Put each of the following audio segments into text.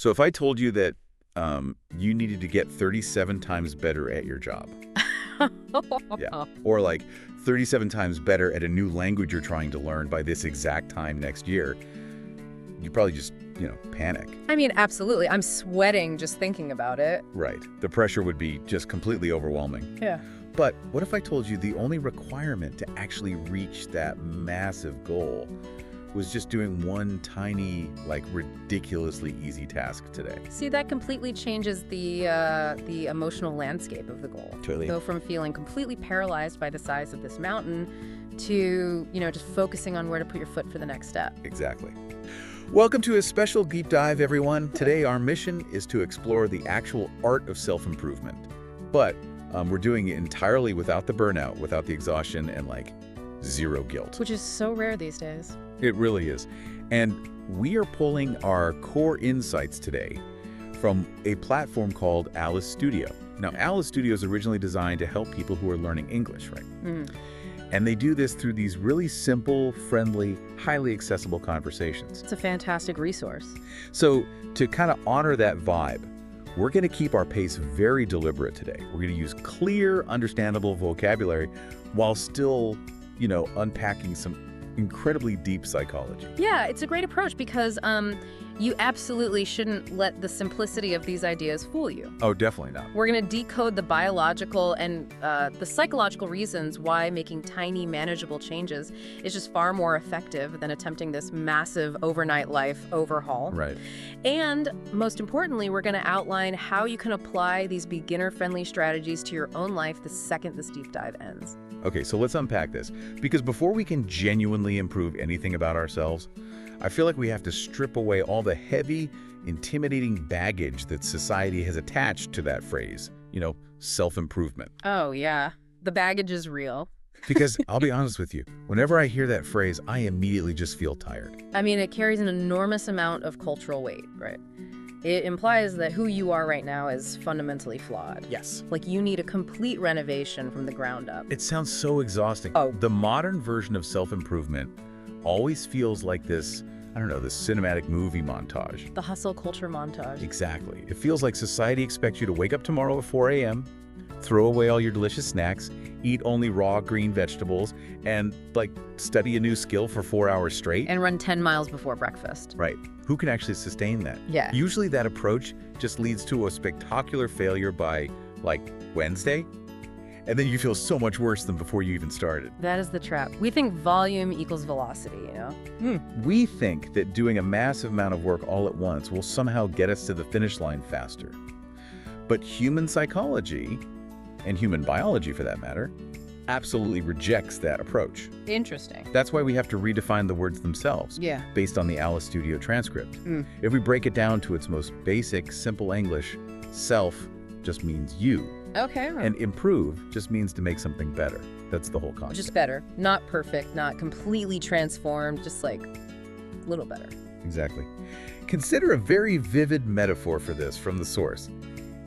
So if I told you that you needed to get 37 times better at your job, yeah, or like 37 times better at a new language you're trying to learn by this exact time next year, you'd probably just, panic. I mean, absolutely. I'm sweating just thinking about it. Right. The pressure would be just completely overwhelming. Yeah. But what if I told you the only requirement to actually reach that massive goal was just doing one tiny, like, ridiculously easy task today? See, that completely changes the emotional landscape of the goal. Totally. Go from feeling completely paralyzed by the size of this mountain to, just focusing on where to put your foot for the next step. Exactly. Welcome to a special deep dive, everyone. Today, our mission is to explore the actual art of self-improvement. But we're doing it entirely without the burnout, without the exhaustion, and, zero guilt. Which is so rare these days. It really is. And we are pulling our core insights today from a platform called Alice Studio. Now, Alice Studio is originally designed to help people who are learning English, right? Mm. And they do this through these really simple, friendly, highly accessible conversations. It's a fantastic resource. So to kind of honor that vibe, we're going to keep our pace very deliberate today. We're going to use clear, understandable vocabulary while still, unpacking some incredibly deep psychology. Yeah, it's a great approach because you absolutely shouldn't let the simplicity of these ideas fool you. Oh, definitely not. We're going to decode the biological and the psychological reasons why making tiny, manageable changes is just far more effective than attempting this massive overnight life overhaul. Right. And most importantly, we're going to outline how you can apply these beginner-friendly strategies to your own life the second this deep dive ends. Okay, so let's unpack this. Because before we can genuinely improve anything about ourselves, I feel like we have to strip away all the heavy, intimidating baggage that society has attached to that phrase, self-improvement. Oh, yeah. The baggage is real. Because I'll be honest with you, whenever I hear that phrase, I immediately just feel tired. I mean, it carries an enormous amount of cultural weight, right? It implies that who you are right now is fundamentally flawed. Yes. Like you need a complete renovation from the ground up. It sounds so exhausting. Oh. The modern version of self-improvement always feels like this, this cinematic movie montage. The hustle culture montage. Exactly. It feels like society expects you to wake up tomorrow at 4 a.m., throw away all your delicious snacks, eat only raw green vegetables, and, study a new skill for 4 hours straight. And run 10 miles before breakfast. Right. Who can actually sustain that? Yeah. Usually that approach just leads to a spectacular failure by, Wednesday. And then you feel so much worse than before you even started. That is the trap. We think volume equals velocity, We think that doing a massive amount of work all at once will somehow get us to the finish line faster. But human psychology, and human biology for that matter, absolutely rejects that approach. Interesting. That's why we have to redefine the words themselves, Yeah. based on the Alice Studio transcript. If we break it down to its most basic, simple English, self just means you. Okay. And improve just means to make something better. That's the whole concept. Just better. Not perfect, not completely transformed, just a little better. Exactly. Consider a very vivid metaphor for this from the source.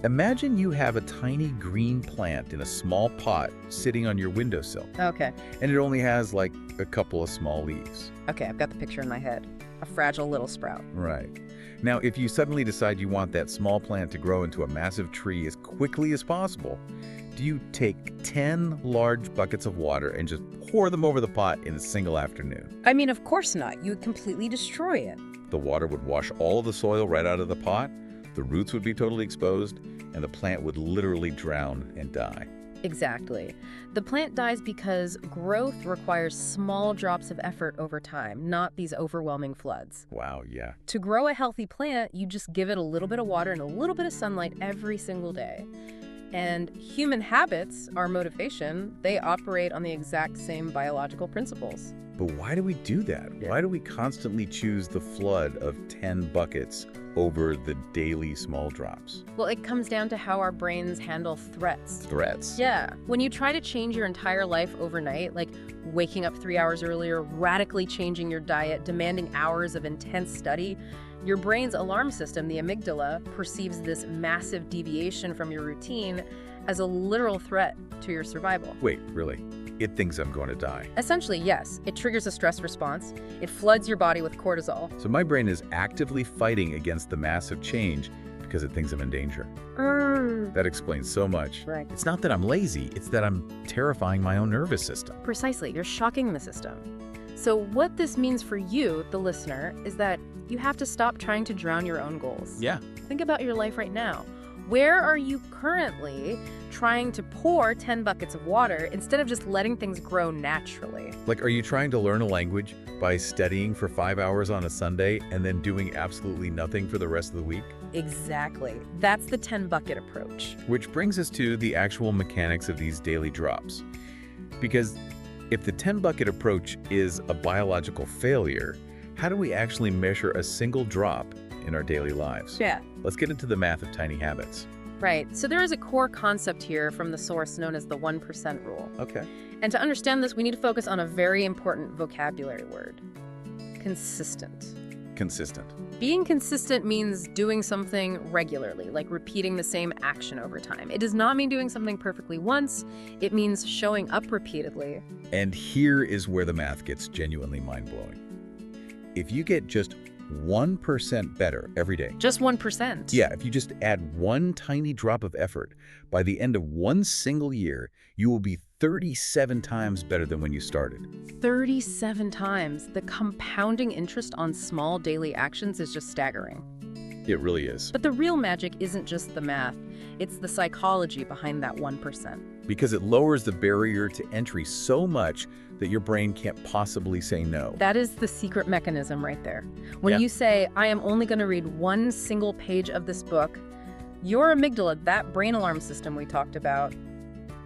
Imagine you have a tiny green plant in a small pot sitting on your windowsill, Okay. and it only has a couple of small leaves. Okay, I've got the picture in my head. A fragile little sprout. Right. Now, if you suddenly decide you want that small plant to grow into a massive tree as quickly as possible, do you take 10 large buckets of water and just pour them over the pot in a single afternoon? I mean, of course not. You would completely destroy it. The water would wash all of the soil right out of the pot, the roots would be totally exposed, and the plant would literally drown and die. Exactly. The plant dies because growth requires small drops of effort over time, not these overwhelming floods. Wow, yeah. To grow a healthy plant, you just give it a little bit of water and a little bit of sunlight every single day. And human habits, our motivation, they operate on the exact same biological principles. But why do we do that? Yeah. Why do we constantly choose the flood of 10 buckets over the daily small drops? Well, it comes down to how our brains handle threats. Threats. Yeah. When you try to change your entire life overnight, like waking up 3 hours earlier, radically changing your diet, demanding hours of intense study, your brain's alarm system, the amygdala, perceives this massive deviation from your routine as a literal threat to your survival. Wait, really? it thinks I'm going to die. Essentially, yes. It triggers a stress response. It floods your body with cortisol. So my brain is actively fighting against the massive change because it thinks I'm in danger. That explains so much. Right. It's not that I'm lazy, it's that I'm terrifying my own nervous system. Precisely. You're shocking the system. So what this means for you, the listener, is that you have to stop trying to drown your own goals. Yeah. Think about your life right now. Where are you currently trying to pour 10 buckets of water instead of just letting things grow naturally? Like, are you trying to learn a language by studying for 5 hours on a Sunday and then doing absolutely nothing for the rest of the week? Exactly. That's the 10-bucket approach. Which brings us to the actual mechanics of these daily drops. Because if the 10-bucket approach is a biological failure, how do we actually measure a single drop in our daily lives? Yeah. Let's get into the math of tiny habits. Right. So there is a core concept here from the source known as the 1% rule. Okay. And to understand this, we need to focus on a very important vocabulary word: consistent. Consistent. Being consistent means doing something regularly, like repeating the same action over time. It does not mean doing something perfectly once. It means showing up repeatedly. And here is where the math gets genuinely mind-blowing. If you get just 1% better every day. Just 1%. Yeah, if you just add one tiny drop of effort, by the end of one single year, you will be 37 times better than when you started. 37 times. The compounding interest on small daily actions is just staggering. It really is. But the real magic isn't just the math. It's the psychology behind that 1%. Because it lowers the barrier to entry so much that your brain can't possibly say no. That is the secret mechanism right there. When Yeah. you say, I am only going to read one single page of this book, your amygdala, that brain alarm system we talked about,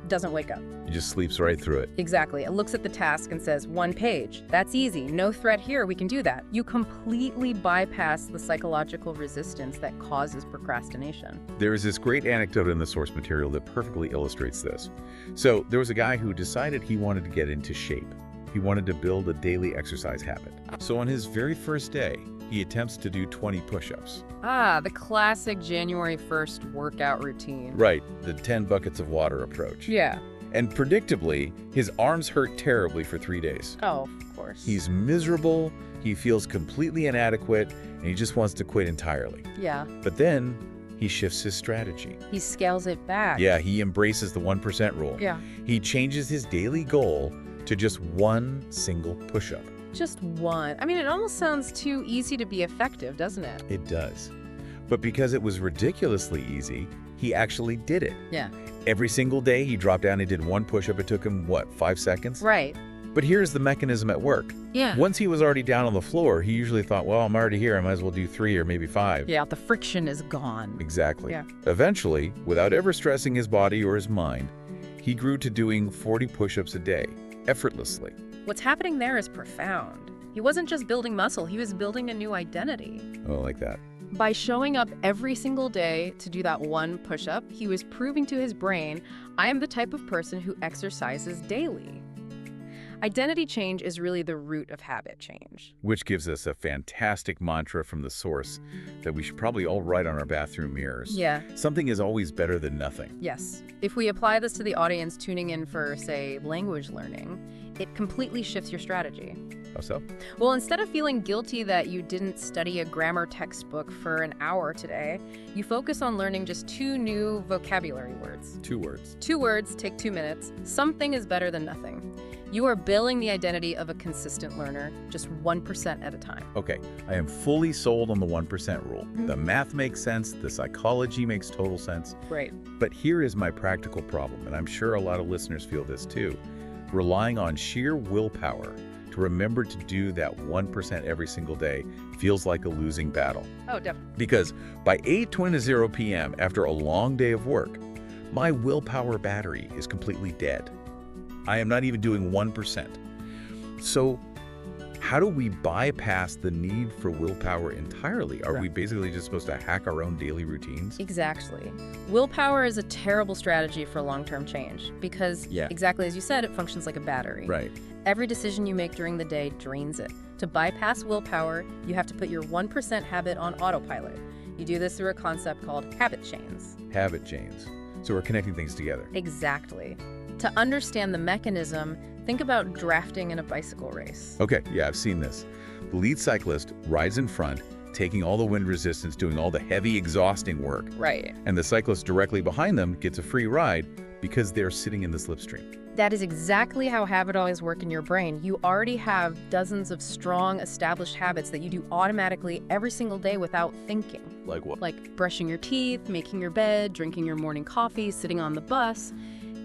doesn't wake up. It just sleeps right through it. Exactly. It looks at the task and says, 1 page. That's easy. No threat here. We can do that. You completely bypass the psychological resistance that causes procrastination. There is this great anecdote in the source material that perfectly illustrates this. So there was a guy who decided he wanted to get into shape. He wanted to build a daily exercise habit. So on his very first day, he attempts to do 20 push-ups. Ah, the classic January 1st workout routine. Right, the 10 buckets of water approach. Yeah. And predictably, his arms hurt terribly for 3 days. Oh, of course. He's miserable, he feels completely inadequate, and he just wants to quit entirely. Yeah. But then, he shifts his strategy. He scales it back. Yeah, he embraces the 1% rule. Yeah. He changes his daily goal to just one single push-up. Just one. I mean, it almost sounds too easy to be effective, doesn't it? It does. But because it was ridiculously easy, he actually did it. Yeah. Every single day, he dropped down and did one push-up. It took him, what, 5 seconds? Right. But here's the mechanism at work. Yeah. Once he was already down on the floor, he usually thought, well, I'm already here. I might as well do 3 or maybe 5. Yeah, the friction is gone. Exactly. Yeah. Eventually, without ever stressing his body or his mind, he grew to doing 40 push-ups a day, effortlessly. What's happening there is profound. He wasn't just building muscle, he was building a new identity. Oh, like that. By showing up every single day to do that one push-up, he was proving to his brain, I am the type of person who exercises daily. Identity change is really the root of habit change. Which gives us a fantastic mantra from the source that we should probably all write on our bathroom mirrors. Yeah. Something is always better than nothing. Yes. If we apply this to the audience tuning in for, say, language learning, it completely shifts your strategy. How so? Well, instead of feeling guilty that you didn't study a grammar textbook for an hour today, you focus on learning just 2 new vocabulary words. 2 words. 2 words take 2 minutes. Something is better than nothing. You are building the identity of a consistent learner, just 1% at a time. Okay, I am fully sold on the 1% rule. The math makes sense, the psychology makes total sense. Right. But here is my practical problem, and I'm sure a lot of listeners feel this too. Relying on sheer willpower to remember to do that 1% every single day feels like a losing battle. Oh, definitely. Because by 8:20 p.m. after a long day of work, my willpower battery is completely dead. I am not even doing 1%. So how do we bypass the need for willpower entirely? Are we basically just supposed to hack our own daily routines? Exactly. Willpower is a terrible strategy for long-term change because, exactly as you said, it functions like a battery. Right. Every decision you make during the day drains it. To bypass willpower, you have to put your 1% habit on autopilot. You do this through a concept called habit chains. Habit chains. So we're connecting things together. Exactly. To understand the mechanism, think about drafting in a bicycle race. Okay, yeah, I've seen this. The lead cyclist rides in front, taking all the wind resistance, doing all the heavy, exhausting work. Right. And the cyclist directly behind them gets a free ride because they're sitting in the slipstream. That is exactly how habit always work in your brain. You already have dozens of strong, established habits that you do automatically every single day without thinking. Like what? Like brushing your teeth, making your bed, drinking your morning coffee, sitting on the bus.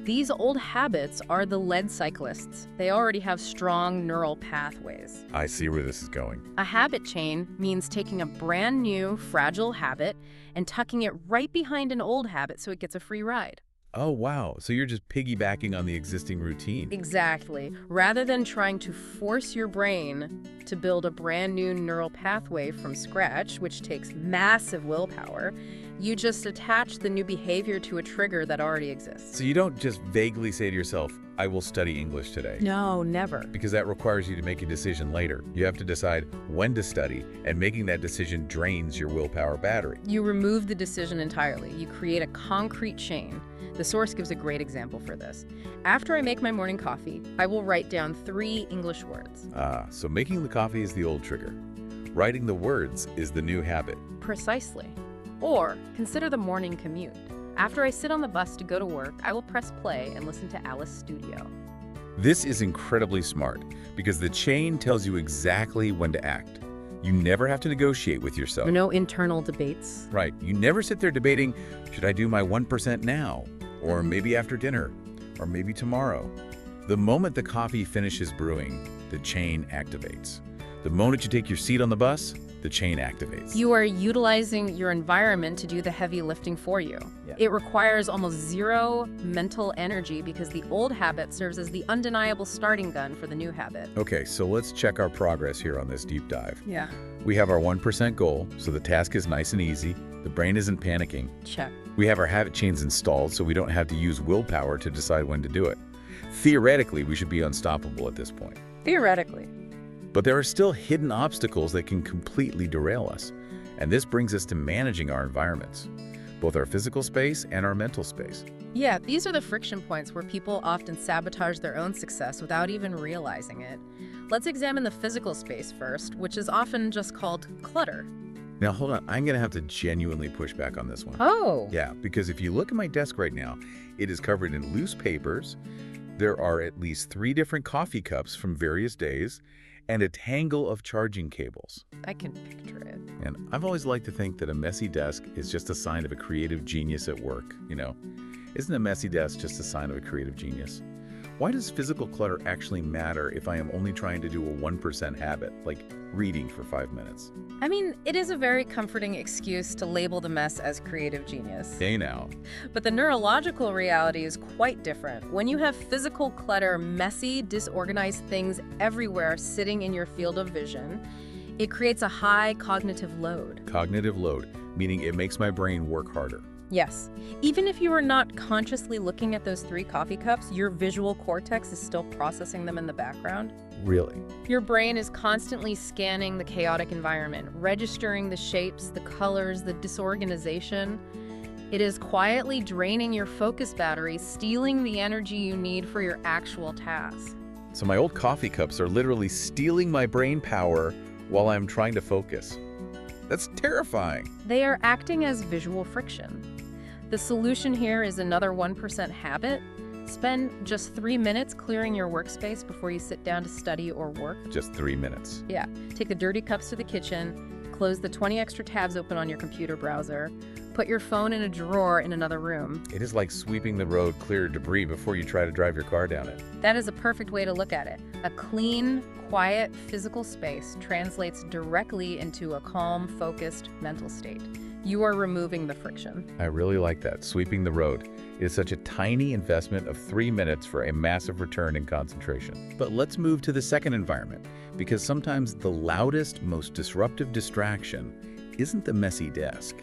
These old habits are the lead cyclists. They already have strong neural pathways. I see where this is going. A habit chain means taking a brand new, fragile habit and tucking it right behind an old habit so it gets a free ride. Oh, wow. So you're just piggybacking on the existing routine. Exactly. Rather than trying to force your brain to build a brand new neural pathway from scratch, which takes massive willpower, you just attach the new behavior to a trigger that already exists. So you don't just vaguely say to yourself, I will study English today. No, never. Because that requires you to make a decision later. You have to decide when to study, and making that decision drains your willpower battery. You remove the decision entirely. You create a concrete chain. The source gives a great example for this. After I make my morning coffee, I will write down 3 English words. So making the coffee is the old trigger. Writing the words is the new habit. Precisely. Or consider the morning commute. After I sit on the bus to go to work, I will press play and listen to Alice Studio. This is incredibly smart because the chain tells you exactly when to act. You never have to negotiate with yourself. No internal debates. Right. You never sit there debating, should I do my 1% now? Or maybe after dinner? Or maybe tomorrow? The moment the coffee finishes brewing, the chain activates. The moment you take your seat on the bus, the chain activates. You are utilizing your environment to do the heavy lifting for you. Yeah. It requires almost zero mental energy because the old habit serves as the undeniable starting gun for the new habit. Okay, so let's check our progress here on this deep dive. Yeah. We have our 1% goal, so the task is nice and easy. The brain isn't panicking. Check. We have our habit chains installed, so we don't have to use willpower to decide when to do it. Theoretically, we should be unstoppable at this point. Theoretically. But there are still hidden obstacles that can completely derail us. And this brings us to managing our environments, both our physical space and our mental space. Yeah, these are the friction points where people often sabotage their own success without even realizing it. Let's examine the physical space first, which is often just called clutter. Now, hold on. I'm going to have to genuinely push back on this one. Oh. Yeah, because if you look at my desk right now, it is covered in loose papers. There are at least 3 different coffee cups from various days, and a tangle of charging cables. I can picture it. And I've always liked to think that a messy desk is just a sign of a creative genius at work, you know? Isn't a messy desk just a sign of a creative genius? Why does physical clutter actually matter if I am only trying to do a 1% habit, like reading for 5 minutes? I mean, it is a very comforting excuse to label the mess as creative genius. Hey now. But the neurological reality is quite different. When you have physical clutter, messy, disorganized things everywhere sitting in your field of vision, it creates a high cognitive load. Cognitive load, meaning it makes my brain work harder. Yes. Even if you are not consciously looking at those 3 coffee cups, your visual cortex is still processing them in the background. Really? Your brain is constantly scanning the chaotic environment, registering the shapes, the colors, the disorganization. It is quietly draining your focus battery, stealing the energy you need for your actual task. So my old coffee cups are literally stealing my brain power while I'm trying to focus. That's terrifying. They are acting as visual friction. The solution here is another 1% habit. Spend just 3 minutes clearing your workspace before you sit down to study or work. Just 3 minutes. Yeah. Take the dirty cups to the kitchen, close the 20 extra tabs open on your computer browser, put your phone in a drawer in another room. It is like sweeping the road clear of debris before you try to drive your car down it. That is a perfect way to look at it. A clean, quiet, physical space translates directly into a calm, focused mental state. You are removing the friction. I really like that. Sweeping the road is such a tiny investment of 3 minutes for a massive return in concentration. But let's move to the second environment, because sometimes the loudest, most disruptive distraction isn't the messy desk.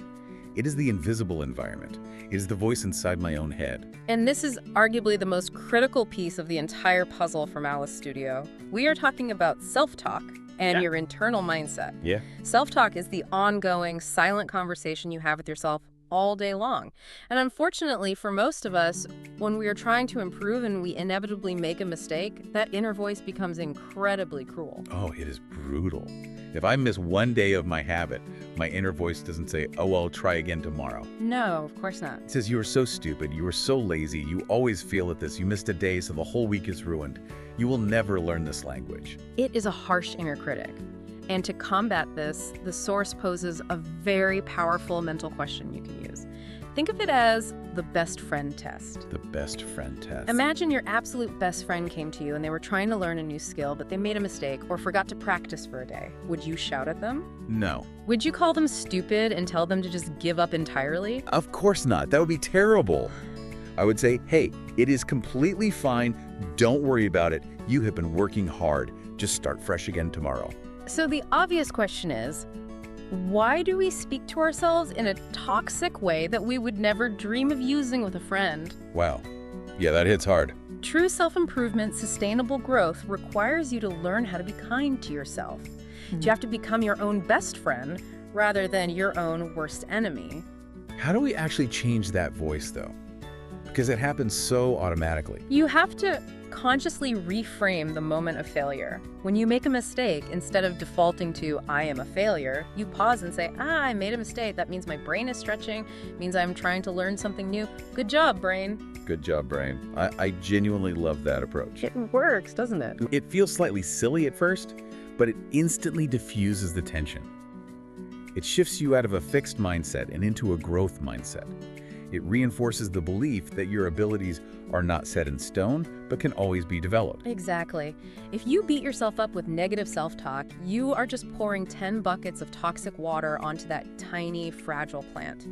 It is the invisible environment. It is the voice inside my own head. And this is arguably the most critical piece of the entire puzzle from Alice Studio. We are talking about self-talk and your internal mindset. Yeah. Self-talk is the ongoing, silent conversation you have with yourself all day long. And unfortunately, for most of us, when we are trying to improve and we inevitably make a mistake, that inner voice becomes incredibly cruel. Oh, it is brutal. If I miss one day of my habit, my inner voice doesn't say, oh, well, try again tomorrow. No, of course not. It says, you are so stupid, you are so lazy, you always fail at this, you missed a day, so the whole week is ruined. You will never learn this language. It is a harsh inner critic. And to combat this, the source poses a very powerful mental question you can use. Think of it as the best friend test. The best friend test. Imagine your absolute best friend came to you and they were trying to learn a new skill, but they made a mistake or forgot to practice for a day. Would you shout at them? No. Would you call them stupid and tell them to just give up entirely? Of course not. That would be terrible. I would say, hey, it is completely fine. Don't worry about it. You have been working hard. Just start fresh again tomorrow. So the obvious question is, why do we speak to ourselves in a toxic way that we would never dream of using with a friend? Wow. Yeah, that hits hard. True self-improvement, sustainable growth requires you to learn how to be kind to yourself. You have to become your own best friend rather than your own worst enemy. How do we actually change that voice, though? Because it happens so automatically. You have to consciously reframe the moment of failure. When you make a mistake, instead of defaulting to, I am a failure, you pause and say, I made a mistake. That means my brain is stretching, means I'm trying to learn something new. Good job, brain. Good job, brain. I genuinely love that approach. It works, doesn't it? It feels slightly silly at first, but it instantly diffuses the tension. It shifts you out of a fixed mindset and into a growth mindset. It reinforces the belief that your abilities are not set in stone, but can always be developed. Exactly. If you beat yourself up with negative self-talk, you are just pouring 10 buckets of toxic water onto that tiny, fragile plant.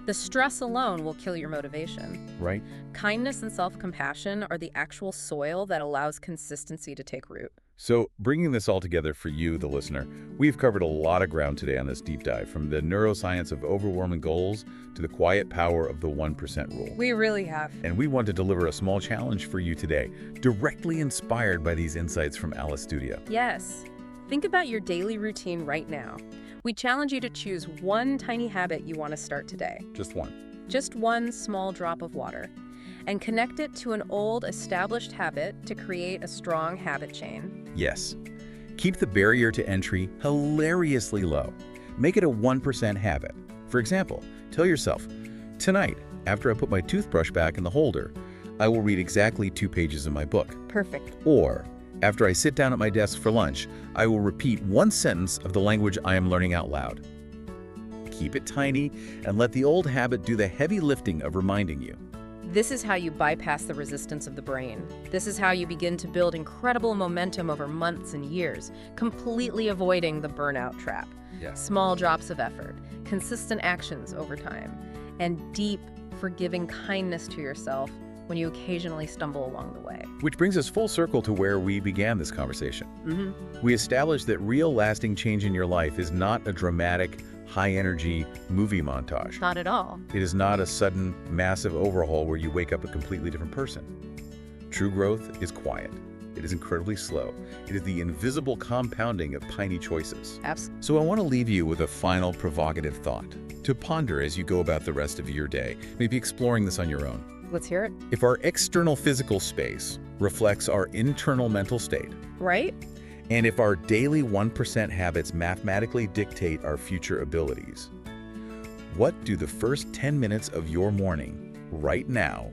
The stress alone will kill your motivation. Right? Kindness and self-compassion are the actual soil that allows consistency to take root. So, bringing this all together for you, the listener, we've covered a lot of ground today on this deep dive, from the neuroscience of overwhelming goals to the quiet power of the 1% rule. We really have. And we want to deliver a small challenge for you today, directly inspired by these insights from Alice Studio. Yes. Think about your daily routine right now. We challenge you to choose one tiny habit you want to start today. Just one. Just one small drop of water. And connect it to an old, established habit to create a strong habit chain. Yes. Keep the barrier to entry hilariously low. Make it a 1% habit. For example, tell yourself, tonight, after I put my toothbrush back in the holder, I will read exactly 2 pages of my book. Perfect. Or, after I sit down at my desk for lunch, I will repeat 1 sentence of the language I am learning out loud. Keep it tiny and let the old habit do the heavy lifting of reminding you. This is how you bypass the resistance of the brain. This is how you begin to build incredible momentum over months and years, completely avoiding the burnout trap. Yes. Small drops of effort, consistent actions over time, and deep, forgiving kindness to yourself when you occasionally stumble along the way. Which brings us full circle to where we began this conversation. We established that real lasting change in your life is not a dramatic, high-energy movie montage. Not at all. It is not a sudden, massive overhaul where you wake up a completely different person. True growth is quiet. It is incredibly slow. It is the invisible compounding of tiny choices. Absolutely. So I want to leave you with a final provocative thought to ponder as you go about the rest of your day, maybe exploring this on your own. Let's hear it. If our external physical space reflects our internal mental state, Right? and if our daily 1% habits mathematically dictate our future abilities, what do the first 10 minutes of your morning, right now,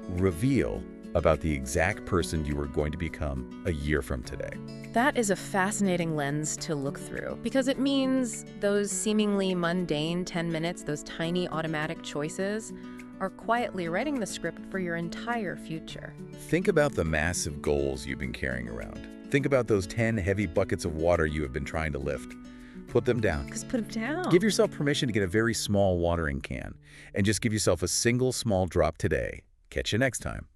reveal about the exact person you are going to become a year from today? That is a fascinating lens to look through, because it means those seemingly mundane 10 minutes, those tiny automatic choices, are quietly writing the script for your entire future. Think about the massive goals you've been carrying around. Think about those 10 heavy buckets of water you have been trying to lift. Put them down. Just put them down. Give yourself permission to get a very small watering can and just give yourself a single small drop today. Catch you next time.